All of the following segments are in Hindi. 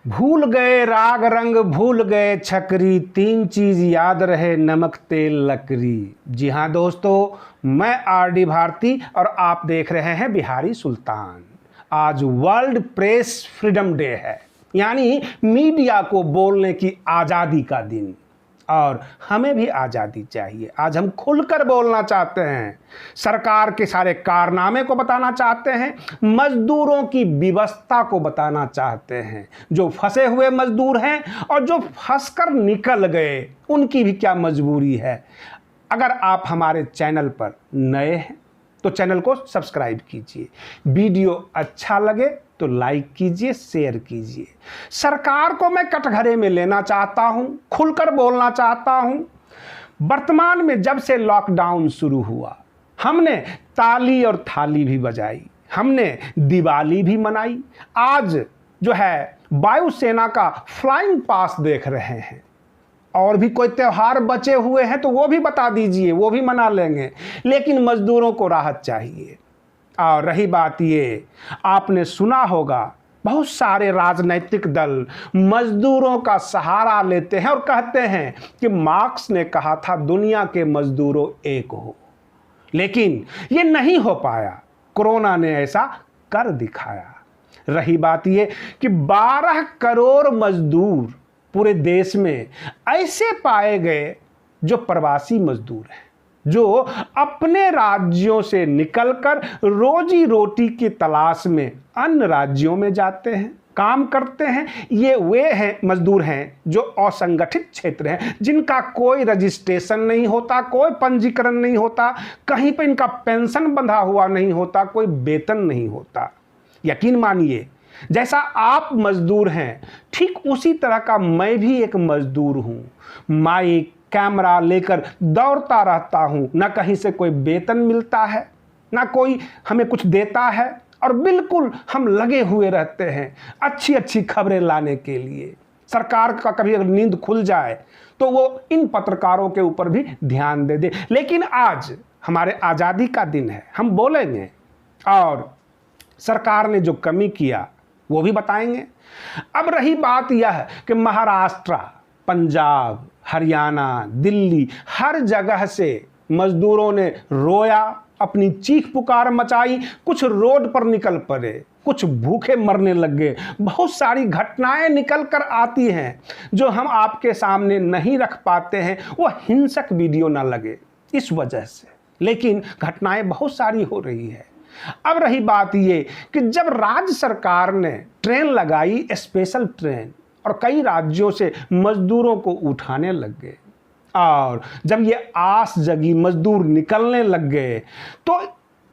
भूल गए राग रंग, भूल गए छकरी, तीन चीज याद रहे, नमक तेल लकड़ी। जी हाँ दोस्तों, मैं आरडी भारती और आप देख रहे हैं बिहारी सुल्तान। आज वर्ल्ड प्रेस फ्रीडम डे है, यानी मीडिया को बोलने की आज़ादी का दिन। और हमें भी आज़ादी चाहिए। आज हम खुलकर बोलना चाहते हैं, सरकार के सारे कारनामे को बताना चाहते हैं, मजदूरों की व्यवस्था को बताना चाहते हैं, जो फंसे हुए मजदूर हैं और जो फंसकर निकल गए उनकी भी क्या मजबूरी है। अगर आप हमारे चैनल पर नए हैं तो चैनल को सब्सक्राइब कीजिए, वीडियो अच्छा लगे तो लाइक कीजिए, शेयर कीजिए। सरकार को मैं कटघरे में लेना चाहता हूं, खुलकर बोलना चाहता हूं। वर्तमान में जब से लॉकडाउन शुरू हुआ, हमने ताली और थाली भी बजाई, हमने दिवाली भी मनाई। आज जो है वायुसेना का फ्लाइंग पास देख रहे हैं। और भी कोई त्योहार बचे हुए हैं तो वो भी बता दीजिए, वो भी मना लेंगे। लेकिन मजदूरों को राहत चाहिए। और रही बात ये, आपने सुना होगा बहुत सारे राजनीतिक दल मजदूरों का सहारा लेते हैं और कहते हैं कि मार्क्स ने कहा था दुनिया के मजदूरों एक हो। लेकिन ये नहीं हो पाया, कोरोना ने ऐसा कर दिखाया। रही बात ये कि 12 करोड़ मजदूर पूरे देश में ऐसे पाए गए जो प्रवासी मजदूर हैं, जो अपने राज्यों से निकलकर रोजी रोटी की तलाश में अन्य राज्यों में जाते हैं, काम करते हैं। ये वे हैं मजदूर हैं जो असंगठित क्षेत्र हैं, जिनका कोई रजिस्ट्रेशन नहीं होता, कोई पंजीकरण नहीं होता, कहीं पर इनका पेंशन बंधा हुआ नहीं होता, कोई वेतन नहीं होता। यकीन मानिए, जैसा आप मजदूर हैं ठीक उसी तरह का मैं भी एक मजदूर हूं। माइक कैमरा लेकर दौड़ता रहता हूं, ना कहीं से कोई वेतन मिलता है, ना कोई हमें कुछ देता है, और बिल्कुल हम लगे हुए रहते हैं अच्छी अच्छी खबरें लाने के लिए। सरकार का कभी अगर नींद खुल जाए तो वो इन पत्रकारों के ऊपर भी ध्यान दे दे। लेकिन आज हमारे आज़ादी का दिन है, हम बोलेंगे और सरकार ने जो कमी किया वो भी बताएंगे। अब रही बात यह कि महाराष्ट्र, पंजाब, हरियाणा, दिल्ली, हर जगह से मजदूरों ने रोया, अपनी चीख पुकार मचाई। कुछ रोड पर निकल पड़े, कुछ भूखे मरने लग गए। बहुत सारी घटनाएं निकल कर आती हैं जो हम आपके सामने नहीं रख पाते हैं, वो हिंसक वीडियो ना लगे इस वजह से। लेकिन घटनाएं बहुत सारी हो रही है। अब रही बात ये कि जब राज्य सरकार ने ट्रेन लगाई, स्पेशल ट्रेन, और कई राज्यों से मजदूरों को उठाने लग गए, और जब ये आस जगी, मजदूर निकलने लग गए, तो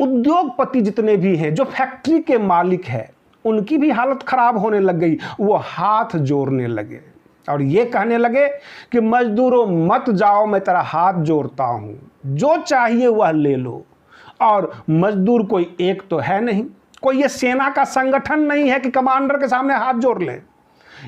उद्योगपति जितने भी हैं, जो फैक्ट्री के मालिक हैं, उनकी भी हालत खराब होने लग गई। वो हाथ जोड़ने लगे और ये कहने लगे कि मजदूरों मत जाओ, मैं तेरा हाथ जोड़ता हूं, जो चाहिए वह ले लो। और मजदूर कोई एक तो है नहीं, कोई ये सेना का संगठन नहीं है कि कमांडर के सामने हाथ जोड़ लें।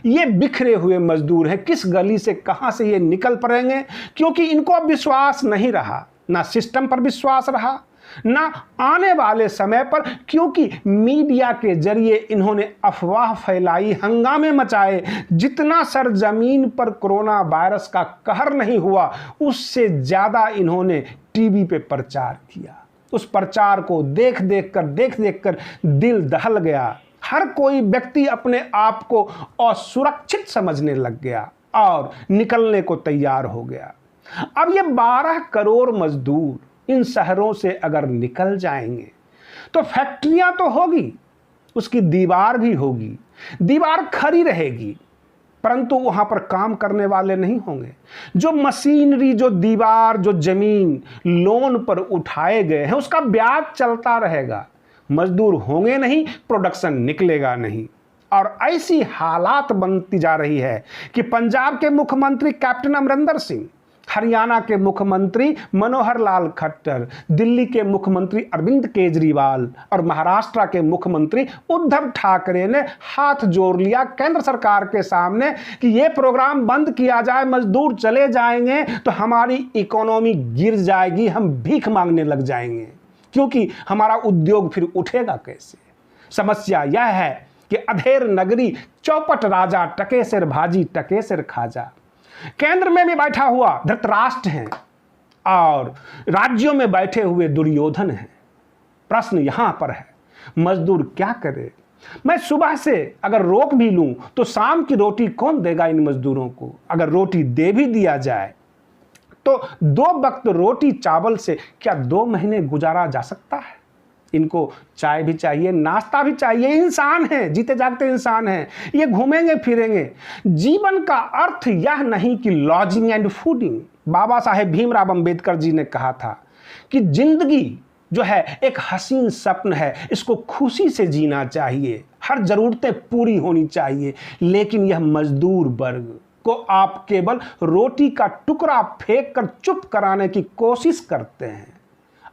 ये बिखरे हुए मजदूर हैं, किस गली से कहां से ये निकल पड़ेंगे, क्योंकि इनको अब विश्वास नहीं रहा, ना सिस्टम पर विश्वास रहा, ना आने वाले समय पर, क्योंकि मीडिया के जरिए इन्होंने अफवाह फैलाई, हंगामे मचाए। जितना सरजमीन पर कोरोना वायरस का कहर नहीं हुआ, उससे ज्यादा इन्होंने टीवी पे प्रचार किया। उस प्रचार को देख देख कर दिल दहल गया। हर कोई व्यक्ति अपने आप को असुरक्षित समझने लग गया और निकलने को तैयार हो गया। अब ये 12 करोड़ मजदूर इन शहरों से अगर निकल जाएंगे तो फैक्ट्रियां तो होगी, उसकी दीवार भी होगी, दीवार खड़ी रहेगी, परंतु वहां पर काम करने वाले नहीं होंगे। जो मशीनरी, जो दीवार, जो जमीन लोन पर उठाए गए हैं, उसका ब्याज चलता रहेगा। मजदूर होंगे नहीं, प्रोडक्शन निकलेगा नहीं। और ऐसी हालात बनती जा रही है कि पंजाब के मुख्यमंत्री कैप्टन अमरिंदर सिंह, हरियाणा के मुख्यमंत्री मनोहर लाल खट्टर, दिल्ली के मुख्यमंत्री अरविंद केजरीवाल और महाराष्ट्र के मुख्यमंत्री उद्धव ठाकरे ने हाथ जोड़ लिया केंद्र सरकार के सामने कि ये प्रोग्राम बंद किया जाए, मजदूर चले जाएंगे तो हमारी इकोनॉमी गिर जाएगी, हम भीख मांगने लग जाएंगे। क्योंकि हमारा उद्योग फिर उठेगा कैसे। समस्या यह है कि अधेर नगरी चौपट राजा, टके सिर भाजी टके सिर खाजा। केंद्र में भी बैठा हुआ धृतराष्ट्र है और राज्यों में बैठे हुए दुर्योधन हैं। प्रश्न यहां पर है, मजदूर क्या करे? मैं सुबह से अगर रोक भी लूं तो शाम की रोटी कौन देगा इन मजदूरों को? अगर रोटी दे भी दिया जाए तो 2 वक्त रोटी चावल से क्या 2 महीने गुजारा जा सकता है? इनको चाय भी चाहिए, नाश्ता भी चाहिए। इंसान है, जीते जागते इंसान है, ये घूमेंगे फिरेंगे। जीवन का अर्थ यह नहीं कि lodging and fooding. Baba Saheb Bhimrao Ambedkar ji ने कहा था कि जिंदगी जो है एक हसीन सपन है, इसको खुशी से जीना चाहिए, हर जरूरतें पूरी होनी चाहिए। लेकिन यह मजदूर वर्ग को आप केवल रोटी का टुकड़ा फेंक कर चुप कराने की कोशिश करते हैं।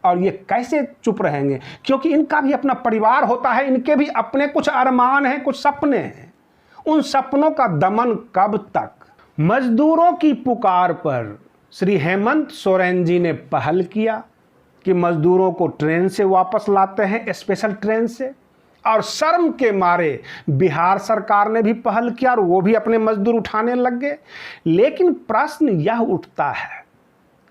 और ये कैसे चुप रहेंगे? क्योंकि इनका भी अपना परिवार होता है, इनके भी अपने कुछ अरमान हैं, कुछ सपने हैं। उन सपनों का दमन कब तक? मजदूरों की पुकार पर श्री हेमंत सोरेन जी ने पहल किया कि मजदूरों को ट्रेन से वापस लाते हैं, स्पेशल ट्रेन से। और शर्म के मारे बिहार सरकार ने भी पहल किया और वो भी अपने मजदूर उठाने लग गए। लेकिन प्रश्न यह उठता है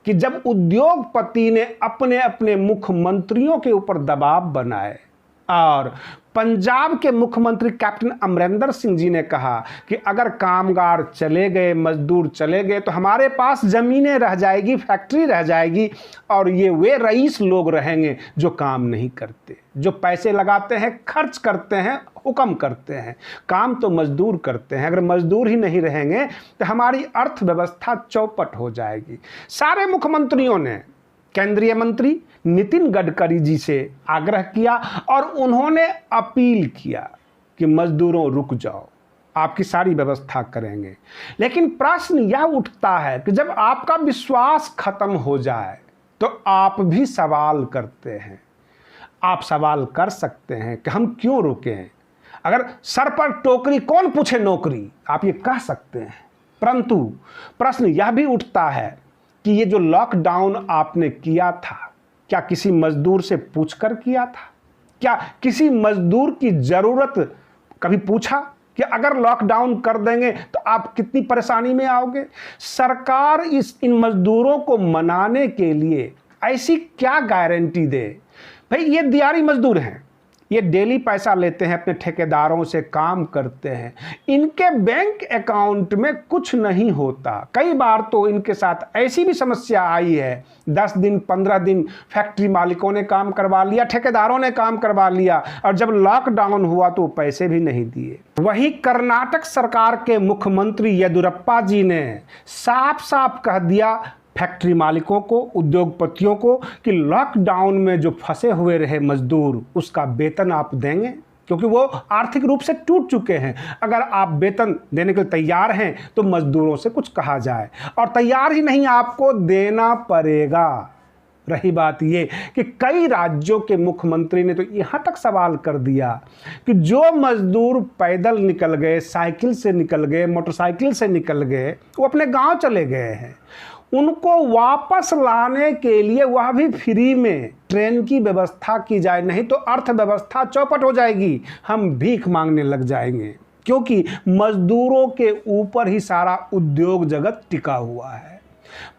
कि जब उद्योगपति ने अपने अपने मुख्यमंत्रियों के ऊपर दबाव बनाए और पंजाब के मुख्यमंत्री कैप्टन अमरिंदर सिंह जी ने कहा कि अगर कामगार चले गए, मजदूर चले गए तो हमारे पास ज़मीनें रह जाएगी, फैक्ट्री रह जाएगी और ये वे रईस लोग रहेंगे जो काम नहीं करते, जो पैसे लगाते हैं, खर्च करते हैं, हुक्म करते हैं। काम तो मजदूर करते हैं। अगर मजदूर ही नहीं रहेंगे तो हमारी अर्थव्यवस्था चौपट हो जाएगी। सारे मुख्यमंत्रियों ने केंद्रीय मंत्री नितिन गडकरी जी से आग्रह किया और उन्होंने अपील किया कि मजदूरों रुक जाओ, आपकी सारी व्यवस्था करेंगे। लेकिन प्रश्न यह उठता है कि जब आपका विश्वास खत्म हो जाए तो आप भी सवाल करते हैं। आप सवाल कर सकते हैं कि हम क्यों रुकें? अगर सर पर टोकरी कौन पूछे नौकरी, आप ये कह सकते हैं। परंतु प्रश्न यह भी उठता है कि ये जो लॉकडाउन आपने किया था, क्या किसी मजदूर से पूछकर किया था? क्या किसी मजदूर की ज़रूरत कभी पूछा कि अगर लॉकडाउन कर देंगे तो आप कितनी परेशानी में आओगे? सरकार इन मजदूरों को मनाने के लिए ऐसी क्या गारंटी दे? भाई ये दिहाड़ी मजदूर हैं, ये डेली पैसा लेते हैं, अपने ठेकेदारों से काम करते हैं, इनके बैंक अकाउंट में कुछ नहीं होता। कई बार तो इनके साथ ऐसी भी समस्या आई है, 10 दिन 15 दिन फैक्ट्री मालिकों ने काम करवा लिया, ठेकेदारों ने काम करवा लिया और जब लॉकडाउन हुआ तो पैसे भी नहीं दिए। वही कर्नाटक सरकार के मुख्यमंत्री येदियुरप्पा जी ने साफ साफ कह दिया फैक्ट्री मालिकों को, उद्योगपतियों को कि लॉकडाउन में जो फंसे हुए रहे मजदूर, उसका वेतन आप देंगे, क्योंकि वो आर्थिक रूप से टूट चुके हैं। अगर आप वेतन देने के लिए तैयार हैं तो मजदूरों से कुछ कहा जाए, और तैयार ही नहीं, आपको देना पड़ेगा। रही बात ये कि कई राज्यों के मुख्यमंत्री ने तो यहाँ तक सवाल कर दिया कि जो मजदूर पैदल निकल गए, साइकिल से निकल गए, मोटरसाइकिल से निकल गए, वो अपने गांव चले गए हैं, उनको वापस लाने के लिए वह भी फ्री में ट्रेन की व्यवस्था की जाए, नहीं तो अर्थव्यवस्था चौपट हो जाएगी, हम भीख मांगने लग जाएंगे। क्योंकि मजदूरों के ऊपर ही सारा उद्योग जगत टिका हुआ है।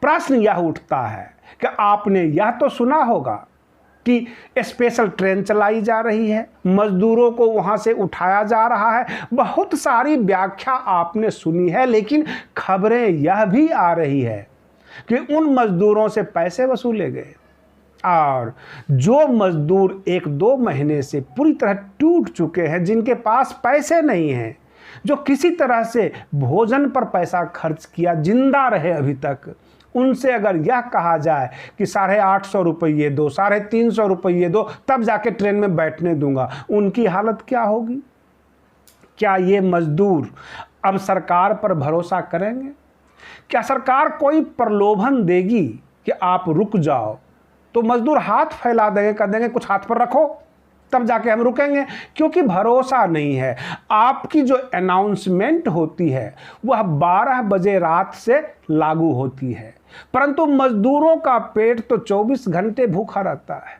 प्रश्न यह उठता है कि आपने यह तो सुना होगा कि स्पेशल ट्रेन चलाई जा रही है, मजदूरों को वहां से उठाया जा रहा है, बहुत सारी व्याख्या आपने सुनी है। लेकिन खबरें यह भी आ रही है कि उन मजदूरों से पैसे वसूले गए और जो मजदूर 1-2 महीने से पूरी तरह टूट चुके हैं, जिनके पास पैसे नहीं हैं, जो किसी तरह से भोजन पर पैसा खर्च किया, जिंदा रहे अभी तक, उनसे अगर यह कहा जाए कि 850 रुपये दो, 350 रुपये दो, तब जाके ट्रेन में बैठने दूंगा, उनकी हालत क्या होगी? क्या ये मजदूर अब सरकार पर भरोसा करेंगे? क्या सरकार कोई प्रलोभन देगी कि आप रुक जाओ तो मजदूर हाथ फैला देंगे, कह देंगे कुछ हाथ पर रखो, तब जाके हम रुकेंगे? क्योंकि भरोसा नहीं है। आपकी जो अनाउंसमेंट होती है वह 12 बजे रात से लागू होती है, परंतु मजदूरों का पेट तो 24 घंटे भूखा रहता है।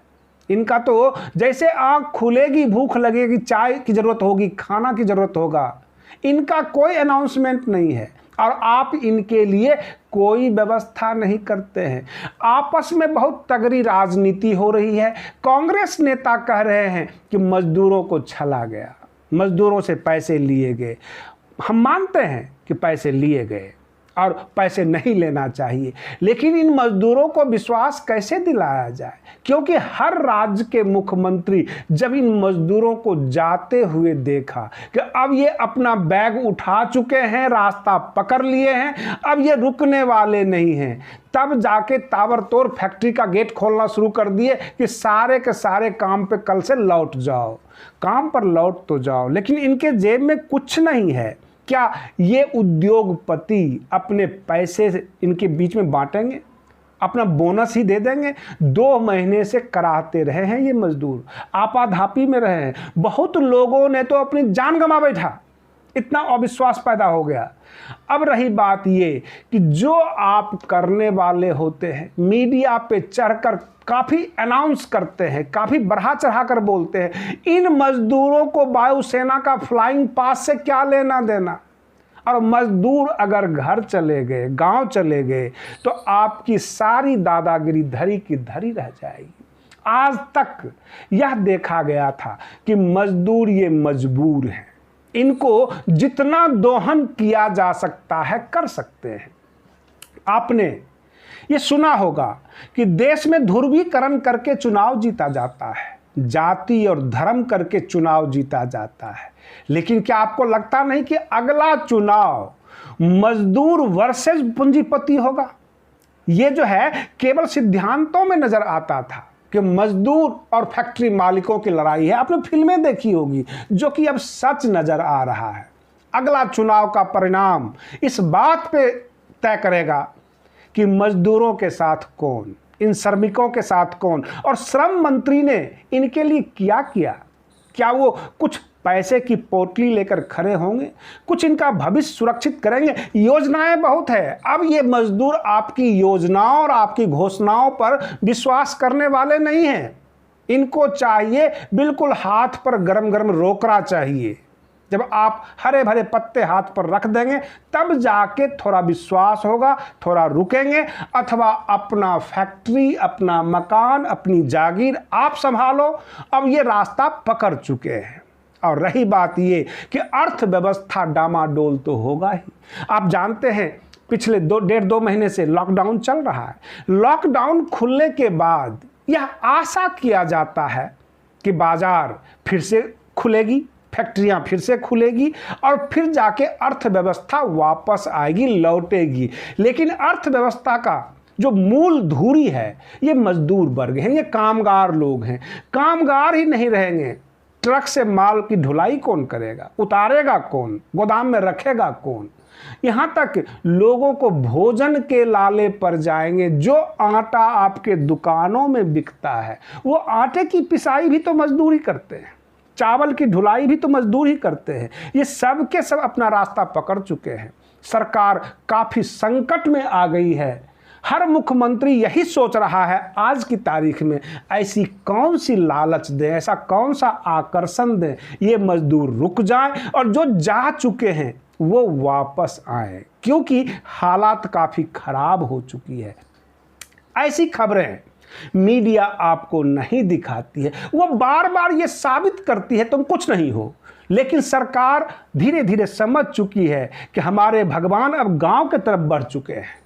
इनका तो जैसे आँख खुलेगी भूख लगेगी, चाय की ज़रूरत होगी, खाना की ज़रूरत होगा, इनका कोई अनाउंसमेंट नहीं है और आप इनके लिए कोई व्यवस्था नहीं करते हैं। आपस में बहुत तगड़ी राजनीति हो रही है। कांग्रेस नेता कह रहे हैं कि मजदूरों को छला गया, मजदूरों से पैसे लिए गए। हम मानते हैं कि पैसे लिए गए और पैसे नहीं लेना चाहिए, लेकिन इन मजदूरों को विश्वास कैसे दिलाया जाए? क्योंकि हर राज्य के मुख्यमंत्री जब इन मजदूरों को जाते हुए देखा कि अब ये अपना बैग उठा चुके हैं, रास्ता पकड़ लिए हैं, अब ये रुकने वाले नहीं हैं, तब जाके ताबड़तोड़ फैक्ट्री का गेट खोलना शुरू कर दिए कि सारे के सारे काम पे कल से लौट जाओ। काम पर लौट तो जाओ, लेकिन इनके जेब में कुछ नहीं है। क्या ये उद्योगपति अपने पैसे इनके बीच में बांटेंगे? अपना बोनस ही दे देंगे? 2 महीने से कराते रहे हैं ये मजदूर, आपाधापी में रहे हैं। बहुत लोगों ने तो अपनी जान गंवा बैठा, इतना अविश्वास पैदा हो गया। अब रही बात ये कि जो आप करने वाले होते हैं, मीडिया पे चढ़कर काफ़ी अनाउंस करते हैं, काफ़ी बढ़ा चढ़ा कर बोलते हैं, इन मजदूरों को वायुसेना का फ्लाइंग पास से क्या लेना देना? और मजदूर अगर घर चले गए, गांव चले गए, तो आपकी सारी दादागिरी धरी की धरी रह जाएगी। आज तक यह देखा गया था कि मजदूर ये मजबूर हैं, इनको जितना दोहन किया जा सकता है कर सकते हैं। आपने ये सुना होगा कि देश में ध्रुवीकरण करके चुनाव जीता जाता है, जाति और धर्म करके चुनाव जीता जाता है, लेकिन क्या आपको लगता नहीं कि अगला चुनाव मजदूर वर्सेस पूंजीपति होगा? ये जो है केवल सिद्धांतों में नजर आता था कि मजदूर और फैक्ट्री मालिकों की लड़ाई है। आपने फिल्में देखी होगी, जो कि अब सच नजर आ रहा है। अगला चुनाव का परिणाम इस बात पे तय करेगा कि मजदूरों के साथ कौन, इन श्रमिकों के साथ कौन, और श्रम मंत्री ने इनके लिए क्या किया। क्या वो कुछ पैसे की पोटली लेकर खड़े होंगे? कुछ इनका भविष्य सुरक्षित करेंगे? योजनाएं बहुत है। अब ये मजदूर आपकी योजनाओं और आपकी घोषणाओं पर विश्वास करने वाले नहीं हैं। इनको चाहिए बिल्कुल हाथ पर गरम गरम रोकड़ा चाहिए। जब आप हरे भरे पत्ते हाथ पर रख देंगे तब जाके थोड़ा विश्वास होगा, थोड़ा रुकेंगे, अथवा अपना फैक्ट्री, अपना मकान, अपनी जागीर आप संभालो। अब ये रास्ता पकड़ चुके हैं। और रही बात ये कि अर्थव्यवस्था डामाडोल तो होगा ही। आप जानते हैं पिछले 1.5-2 महीने से लॉकडाउन चल रहा है। लॉकडाउन खुलने के बाद यह आशा किया जाता है कि बाजार फिर से खुलेगी, फैक्ट्रियां फिर से खुलेगी और फिर जाके अर्थव्यवस्था वापस आएगी, लौटेगी। लेकिन अर्थव्यवस्था का जो मूल धुरी है ये मजदूर वर्ग हैं, ये कामगार लोग हैं। कामगार ही नहीं रहेंगे, ट्रक से माल की ढुलाई कौन करेगा? उतारेगा कौन? गोदाम में रखेगा कौन? यहाँ तक लोगों को भोजन के लाले पर जाएंगे। जो आटा आपके दुकानों में बिकता है वो आटे की पिसाई भी तो मजदूर ही करते हैं, चावल की ढुलाई भी तो मजदूर ही करते हैं। ये सब के सब अपना रास्ता पकड़ चुके हैं। सरकार काफ़ी संकट में आ गई है। हर मुख्यमंत्री यही सोच रहा है आज की तारीख में ऐसी कौन सी लालच दें, ऐसा कौन सा आकर्षण दें ये मजदूर रुक जाएं और जो जा चुके हैं वो वापस आएं, क्योंकि हालात काफ़ी खराब हो चुकी है। ऐसी खबरें मीडिया आपको नहीं दिखाती है, वो बार बार ये साबित करती है तुम कुछ नहीं हो। लेकिन सरकार धीरे धीरे समझ चुकी है कि हमारे भगवान अब गांव की तरफ बढ़ चुके हैं।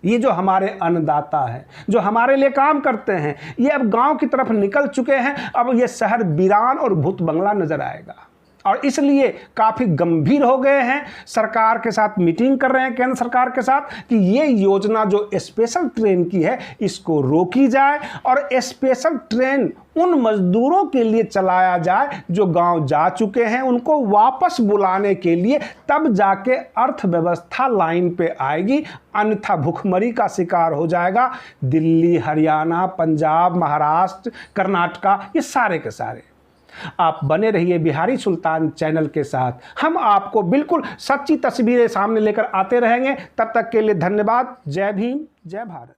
ये जो हमारे अन्नदाता हैं, जो हमारे लिए काम करते हैं, ये अब गांव की तरफ निकल चुके हैं। अब ये शहर वीरान और भूत बंगला नजर आएगा और इसलिए काफ़ी गंभीर हो गए हैं। सरकार के साथ मीटिंग कर रहे हैं, केंद्र सरकार के साथ, कि ये योजना जो स्पेशल ट्रेन की है इसको रोकी जाए और स्पेशल ट्रेन उन मजदूरों के लिए चलाया जाए जो गांव जा चुके हैं, उनको वापस बुलाने के लिए। तब जाके अर्थव्यवस्था लाइन पे आएगी, अन्यथा भुखमरी का शिकार हो जाएगा दिल्ली, हरियाणा, पंजाब, महाराष्ट्र, कर्नाटका, ये सारे के सारे। आप बने रहिए बिहारी सुल्तान चैनल के साथ। हम आपको बिल्कुल सच्ची तस्वीरें सामने लेकर आते रहेंगे। तब तक के लिए धन्यवाद। जय भीम, जय भारत।